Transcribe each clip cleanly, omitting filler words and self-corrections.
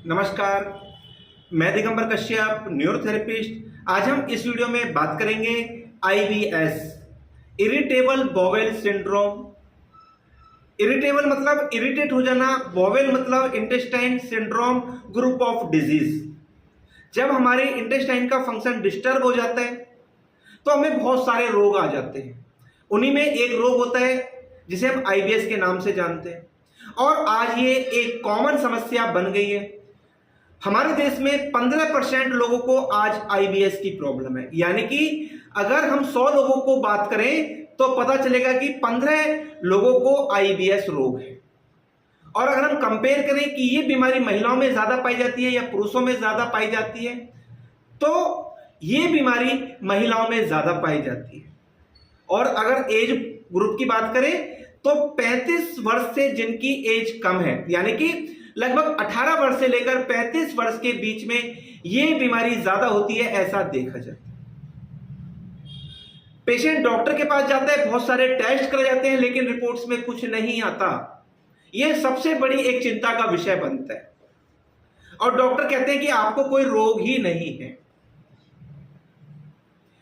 नमस्कार, मैं दिगंबर कश्यप, न्यूरोथेरेपिस्ट। आज हम इस वीडियो में बात करेंगे IBS, irritable bowel syndrome. Irritable मतलब इरिटेट हो जाना, बॉवेल मतलब intestine syndrome group of disease. जब हमारे इंटेस्टाइन का फंक्शन डिस्टर्ब हो जाता है तो हमें बहुत सारे रोग आ जाते हैं। उन्हीं में एक रोग होता है जिसे हम IBS के नाम से जानते हैं, और आज ये एक कॉमन समस्या बन गई है। हमारे देश में 15% लोगों को आज IBS की प्रॉब्लम है। यानी कि अगर हम 100 लोगों को बात करें तो पता चलेगा कि 15 लोगों को IBS रोग है। और अगर हम कंपेयर करें कि ये बीमारी महिलाओं में ज्यादा पाई जाती है या पुरुषों में ज्यादा पाई जाती है, तो ये बीमारी महिलाओं में ज्यादा पाई जाती है। और अगर एज ग्रुप की बात करें तो 35 वर्ष से जिनकी एज कम है, यानी कि लगभग 18 वर्ष से लेकर 35 वर्ष के बीच में यह बीमारी ज्यादा होती है, ऐसा देखा जाता है। पेशेंट डॉक्टर के पास जाता है, बहुत सारे टेस्ट करे जाते हैं, लेकिन रिपोर्ट्स में कुछ नहीं आता। यह सबसे बड़ी एक चिंता का विषय बनता है और डॉक्टर कहते हैं कि आपको कोई रोग ही नहीं है।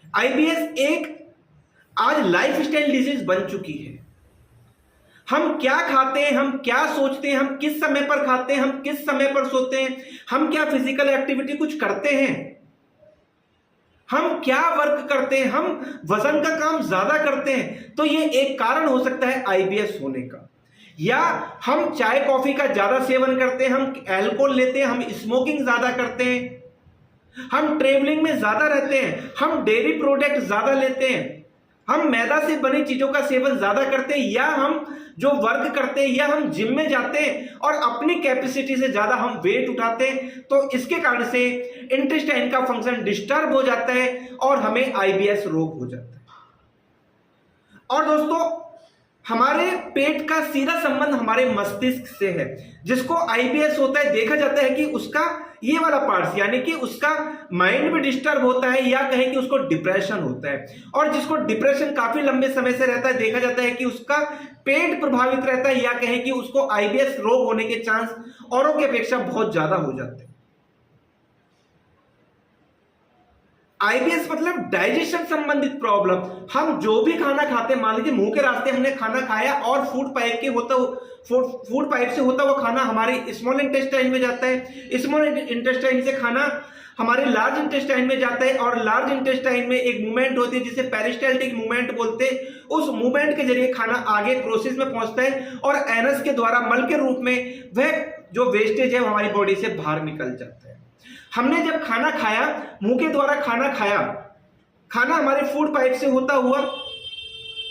IBS एक आज लाइफस्टाइल डिजीज बन चुकी है। हम क्या खाते हैं, हम क्या सोचते हैं, हम किस समय पर खाते हैं, हम किस समय पर सोते हैं, हम क्या फिजिकल एक्टिविटी कुछ करते हैं, हम क्या वर्क करते हैं, हम वजन का काम ज्यादा करते हैं, तो ये एक कारण हो सकता है IBS होने का। या हम चाय कॉफी का ज्यादा सेवन करते हैं, हम अल्कोहल लेते हैं, हम स्मोकिंग ज्यादा करते हैं, हम ट्रेवलिंग में ज्यादा रहते हैं, हम डेयरी प्रोडक्ट ज्यादा लेते हैं, हम मैदा से बनी चीजों का सेवन ज्यादा करते हैं, या हम जो वर्क करते हैं, या हम जिम में जाते हैं और अपनी कैपेसिटी से ज्यादा हम वेट उठाते हैं, तो इसके कारण से इंटेस्टाइन का फंक्शन डिस्टर्ब हो जाता है और हमें IBS रोग हो जाता है। और दोस्तों, हमारे पेट का सीधा संबंध हमारे मस्तिष्क से है। जिसको IBS होता है, देखा जाता है कि उसका ये वाला पार्ट, यानी कि उसका माइंड भी डिस्टर्ब होता है, या कहें कि उसको डिप्रेशन होता है। और जिसको डिप्रेशन काफी लंबे समय से रहता है, देखा जाता है कि उसका पेट प्रभावित रहता है, या कहें कि उसको IBS रोग होने के चांस औरों की अपेक्षा बहुत ज्यादा हो जाते हैं। IBS मतलब डाइजेशन संबंधित प्रॉब्लम। हम जो भी खाना खाते हैं, मान लीजिए मुंह के रास्ते हमने खाना खाया और फूड पाइप से होता हुआ खाना हमारे स्मॉल इंटेस्टाइन में जाता है, स्मॉल इंटेस्टाइन से खाना हमारे लार्ज इंटेस्टाइन में जाता है, और लार्ज इंटेस्टाइन में एक मूवमेंट होती है जिसे पेरिस्टाल्टिक मूवमेंट बोलते हैं। उस मूवमेंट के जरिए खाना आगे प्रोसेस में पहुंचता है और एनस के द्वारा मल के रूप में वह जो वेस्टेज है हमारी बॉडी से बाहर निकल जाता है। हमने जब खाना खाया, मुंह के द्वारा खाना खाया, खाना हमारे फूड पाइप से होता हुआ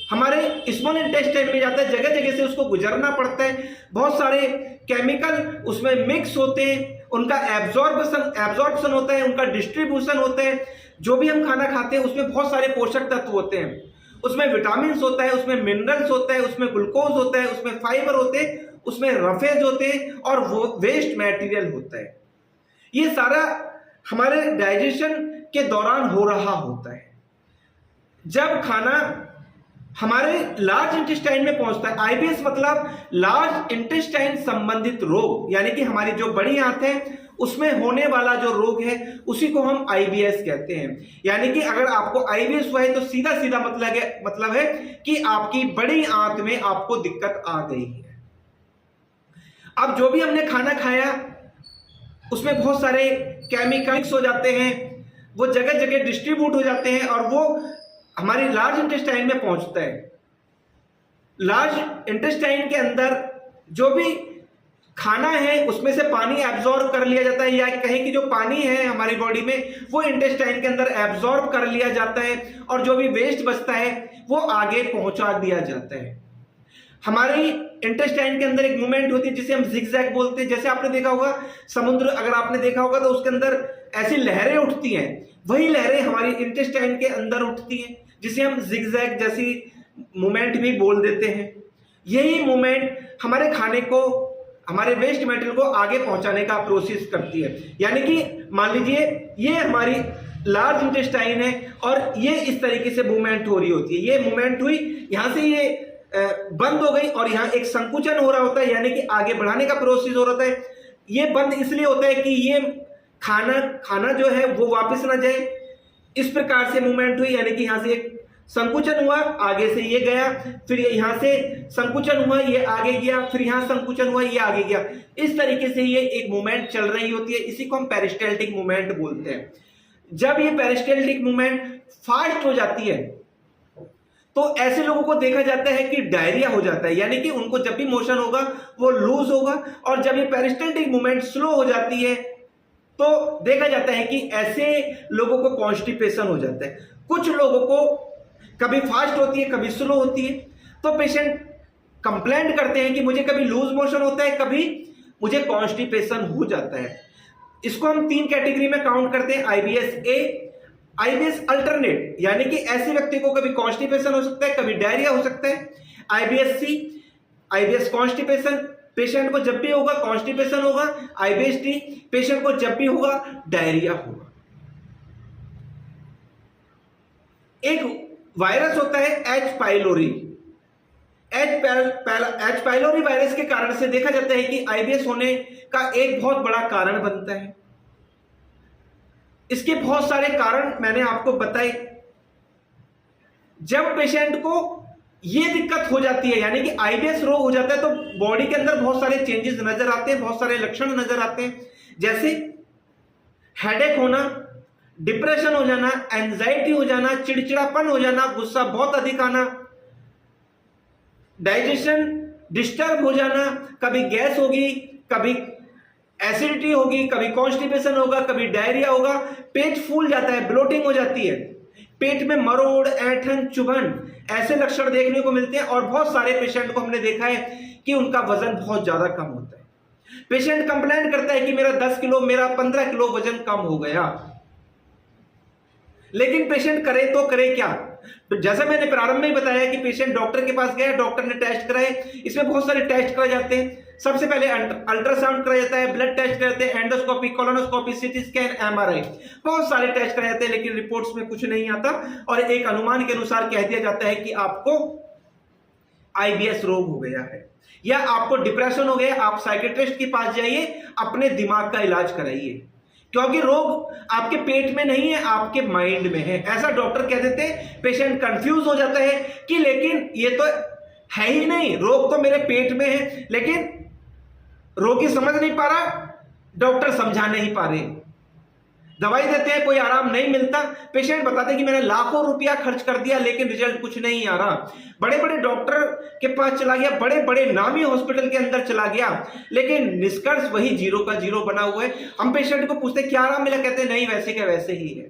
हमारे स्मॉल इंटेस्टाइन में जाता है, जगह जगह से उसको गुजरना पड़ता है। बहुत सारे केमिकल उसमें मिक्स होते हैं, उनका एब्जॉर्प्शन होता है, उनका डिस्ट्रीब्यूशन होता है। जो भी हम खाना खाते हैं उसमें बहुत सारे पोषक तत्व होते हैं, उसमें विटामिन होता है, उसमें मिनरल्स होता है, उसमें ग्लूकोज होता है, उसमें फाइबर होते हैं, उसमें रफेज होते हैं, और वो वेस्ट मटेरियल होता है। ये सारा हमारे डाइजेशन के दौरान हो रहा होता है। जब खाना हमारे लार्ज इंटेस्टाइन में पहुंचता है, IBS मतलब लार्ज इंटेस्टाइन संबंधित रोग, यानी कि हमारी जो बड़ी आंत है उसमें होने वाला जो रोग है उसी को हम IBS कहते हैं। यानी कि अगर आपको IBS हुआ है तो सीधा सीधा मतलब है कि आपकी बड़ी आंत में आपको दिक्कत आ गई है। अब जो भी हमने खाना खाया उसमें बहुत सारे केमिकल्स हो जाते हैं, वो जगह जगह डिस्ट्रीब्यूट हो जाते हैं और वो हमारी लार्ज इंटेस्टाइन में पहुंचता है। लार्ज इंटेस्टाइन के अंदर जो भी खाना है उसमें से पानी एब्जॉर्ब कर लिया जाता है, या कहें कि जो पानी है हमारी बॉडी में वो इंटेस्टाइन के अंदर एब्जॉर्ब कर लिया जाता है, और जो भी वेस्ट बचता है वो आगे पहुंचा दिया जाता है। हमारी इंटेस्टाइन के अंदर एक मूवमेंट होती है जिसे हम जिगजैग बोलते हैं। जैसे आपने देखा होगा समुद्र, अगर आपने देखा होगा तो उसके अंदर ऐसी लहरें उठती हैं, वही लहरें हमारी इंटेस्टाइन के अंदर उठती हैं, जिसे हम जिगजैग जैसी मूवमेंट भी बोल देते हैं। यही मूवमेंट हमारे खाने को, हमारे वेस्ट मटेरियल को आगे पहुंचाने का प्रोसेस करती है। यानी कि मान लीजिए ये हमारी लार्ज इंटेस्टाइन है और ये इस तरीके से मूवमेंट हो रही होती है। ये मूवमेंट हुई, यहां से ये बंद हो गई और यहाँ एक संकुचन हो रहा होता है, यानी कि आगे बढ़ाने का प्रोसेस हो रहा है। ये बंद इसलिए होता है कि ये खाना जो है वो वापस ना जाए। इस प्रकार से मूवमेंट हुई, यानी कि यहां से एक संकुचन हुआ, आगे से ये गया, फिर यहां से संकुचन हुआ, ये आगे गया, फिर यहां संकुचन हुआ, ये आगे गया। इस तरीके से ये एक मूवमेंट चल रही होती है। इसी को हम पेरिस्टाल्टिक मूवमेंट बोलते हैं। जब ये पेरिस्टाल्टिक मूवमेंट फास्ट हो जाती है तो ऐसे लोगों को देखा जाता है कि डायरिया हो जाता है, यानी कि उनको जब भी मोशन होगा वो लूज होगा। और जब ये पेरिस्टाल्टिक मूवमेंट स्लो हो जाती है तो देखा जाता है कि ऐसे लोगों को कॉन्स्टिपेशन हो जाता है। कुछ लोगों को कभी फास्ट होती है, कभी स्लो होती है। तो पेशेंट कंप्लेंट करते हैं कि मुझे कभी लूज मोशन होता है, कभी मुझे कॉन्स्टिपेशन हो जाता है। इसको हम 3 कैटेगरी में काउंट करते हैं, आईबीएस ए, आईबीएस अल्टरनेट, यानी कि ऐसे व्यक्ति को कभी कॉन्स्टिपेशन हो सकता है, कभी डायरिया हो सकता है। आईबीएस सी, आईबीएस कॉन्स्टिपेशन, पेशेंट को जब भी होगा कॉन्स्टिपेशन होगा। आईबीएस डी, पेशेंट को जब भी होगा डायरिया होगा। एक वायरस होता है H pylori. H pylori virus के कारण से देखा जाता है कि आईबीएस होने का एक बहुत बड़ा कारण बनता है। इसके बहुत सारे कारण मैंने आपको बताए। जब पेशेंट को यह दिक्कत हो जाती है, यानी कि आईबीएस रोग हो जाता है, तो बॉडी के अंदर बहुत सारे चेंजेस नजर आते हैं, बहुत सारे लक्षण नजर आते हैं, जैसे हेडेक होना, डिप्रेशन हो जाना, एंजाइटी हो जाना, चिड़चिड़ापन हो जाना, गुस्सा बहुत अधिक आना, डाइजेशन डिस्टर्ब हो जाना, कभी गैस होगी, कभी एसिडिटी होगी, कभी कॉन्स्टिपेशन होगा, कभी डायरिया होगा, पेट फूल जाता है, ब्लोटिंग हो जाती है, पेट में मरोड़, ऐंठन, चुभन, ऐसे लक्षण देखने को मिलते हैं। और बहुत सारे पेशेंट को हमने देखा है कि उनका वजन बहुत ज्यादा कम होता है। पेशेंट कंप्लेंट करता है कि मेरा 10 किलो, मेरा 15 किलो वजन कम हो गया। लेकिन पेशेंट करे तो करे क्या? तो जैसा मैंने प्रारंभ में बताया कि पेशेंट डॉक्टर के पास गया, डॉक्टर ने टेस्ट कराए। इसमें बहुत सारे टेस्ट कराए जाते हैं। सबसे पहले अल्ट्रासाउंड कराया जाता है, ब्लड टेस्ट कराते हैं, endoscopy, colonoscopy, CT scan, MRI, बहुत सारे टेस्ट कराए जाते हैं, लेकिन रिपोर्ट्स में कुछ नहीं आता और एक अनुमान के अनुसार कह दिया जाता है कि आपको आईबीएस रोग हो गया है या आपको डिप्रेशन हो गया। आप साइकियाट्रिस्ट के पास जाइए, अपने दिमाग का इलाज कराइए, क्योंकि रोग आपके पेट में नहीं है, आपके माइंड में है, ऐसा डॉक्टर कह देते हैं। पेशेंट कंफ्यूज हो जाता है कि लेकिन ये तो है ही नहीं, रोग तो मेरे पेट में है, लेकिन रोगी समझ नहीं पा रहा, डॉक्टर समझा नहीं पा रहे, दवाई देते हैं, कोई आराम नहीं मिलता। पेशेंट बताते हैं कि मैंने लाखों रुपया खर्च कर दिया लेकिन रिजल्ट कुछ नहीं आ रहा। बड़े बड़े डॉक्टर के पास चला गया, बड़े बड़े नामी हॉस्पिटल के अंदर चला गया, लेकिन निष्कर्ष वही 0 का 0 बना हुआ है। हम पेशेंट को पूछते क्या आराम मिला, कहते हैं नहीं, वैसे क्या वैसे ही है।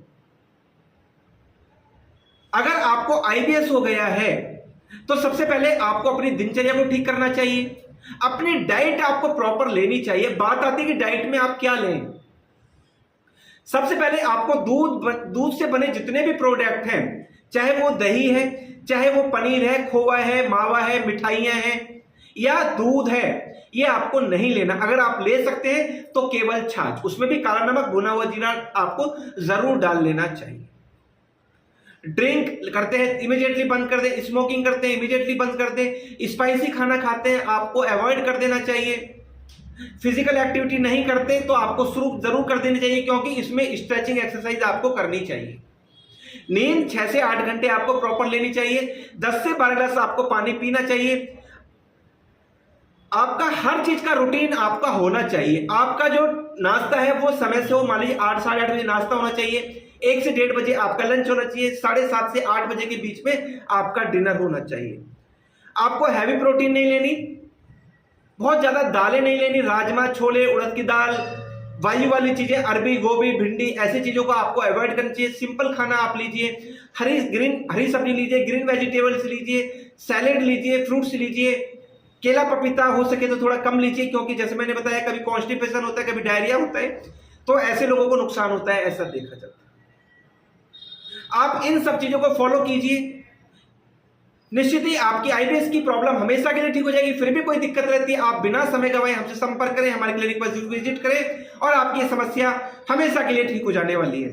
अगर आपको आईबीएस हो गया है तो सबसे पहले आपको अपनी दिनचर्या को ठीक करना चाहिए, अपनी डाइट आपको प्रॉपर लेनी चाहिए। बात आती है कि डाइट में आप क्या लें। सबसे पहले आपको दूध से बने जितने भी प्रोडक्ट हैं, चाहे वो दही है, चाहे वो पनीर है, खोवा है, मावा है, मिठाइयां हैं या दूध है, ये आपको नहीं लेना। अगर आप ले सकते हैं तो केवल छाछ, उसमें भी काला नमक, भुना हुआ जीरा आपको जरूर डाल लेना चाहिए। ड्रिंक करते हैं इमीडिएटली बंद कर दें, स्मोकिंग करते हैं इमीडिएटली बंद कर दें, स्पाइसी खाना खाते हैं आपको अवॉइड कर देना चाहिए, फिजिकल एक्टिविटी नहीं करते तो आपको शुरू जरूर कर देनी चाहिए, क्योंकि इसमें स्ट्रेचिंग एक्सरसाइज आपको करनी चाहिए। नींद 6 से 8 घंटे आपको प्रॉपर लेनी चाहिए, 10 से 12 ग्लास आपको पानी पीना चाहिए। आपका हर चीज का रूटीन आपका होना चाहिए। आपका जो नाश्ता है वो समय से हो, मान लीजिए 8 साढ़े 8 बजे नाश्ता होना चाहिए, 1 से 1:30 बजे आपका लंच होना चाहिए, 7:30 से 8 बजे के बीच में आपका डिनर होना चाहिए। आपको हैवी प्रोटीन नहीं लेनी, बहुत ज्यादा दालें नहीं लेनी, राजमा, छोले, उड़द की दाल, वायु वाली चीजें, अरबी, गोभी, भिंडी, ऐसी चीजों को आपको अवॉइड करना चाहिए। सिंपल खाना आप लीजिए, हरी सब्जी लीजिए, ग्रीन वेजिटेबल्स लीजिए, सैलेड लीजिए, फ्रूट्स लीजिए, केला पपीता हो सके तो थोड़ा कम लीजिए, क्योंकि जैसे मैंने बताया कभी कॉन्स्टिपेशन होता है, कभी डायरिया होता है, तो ऐसे लोगों को नुकसान होता है, ऐसा देखा जाता है। आप इन सब चीजों को फॉलो कीजिए, निश्चित ही आपकी आईबीएस की प्रॉब्लम हमेशा के लिए ठीक हो जाएगी। फिर भी कोई दिक्कत रहती है, आप बिना समय गवाए हमसे संपर्क करें, हमारे क्लिनिक पर विजिट करें और आपकी समस्या हमेशा के लिए ठीक हो जाने वाली है।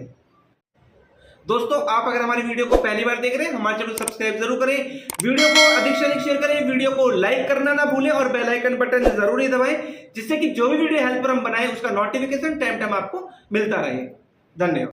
दोस्तों आप अगर हमारी वीडियो को पहली बार देख रहे हैं, हमारे चैनल को सब्सक्राइब जरूर करें, वीडियो को अधिक से अधिक शेयर करें, वीडियो को लाइक करना ना भूलें और बेल आइकन बटन जरूर ही दबाएं, जिससे कि जो भी वीडियो हेल्प पर हम बनाएं उसका नोटिफिकेशन टाइम टाइम आपको मिलता रहे। धन्यवाद।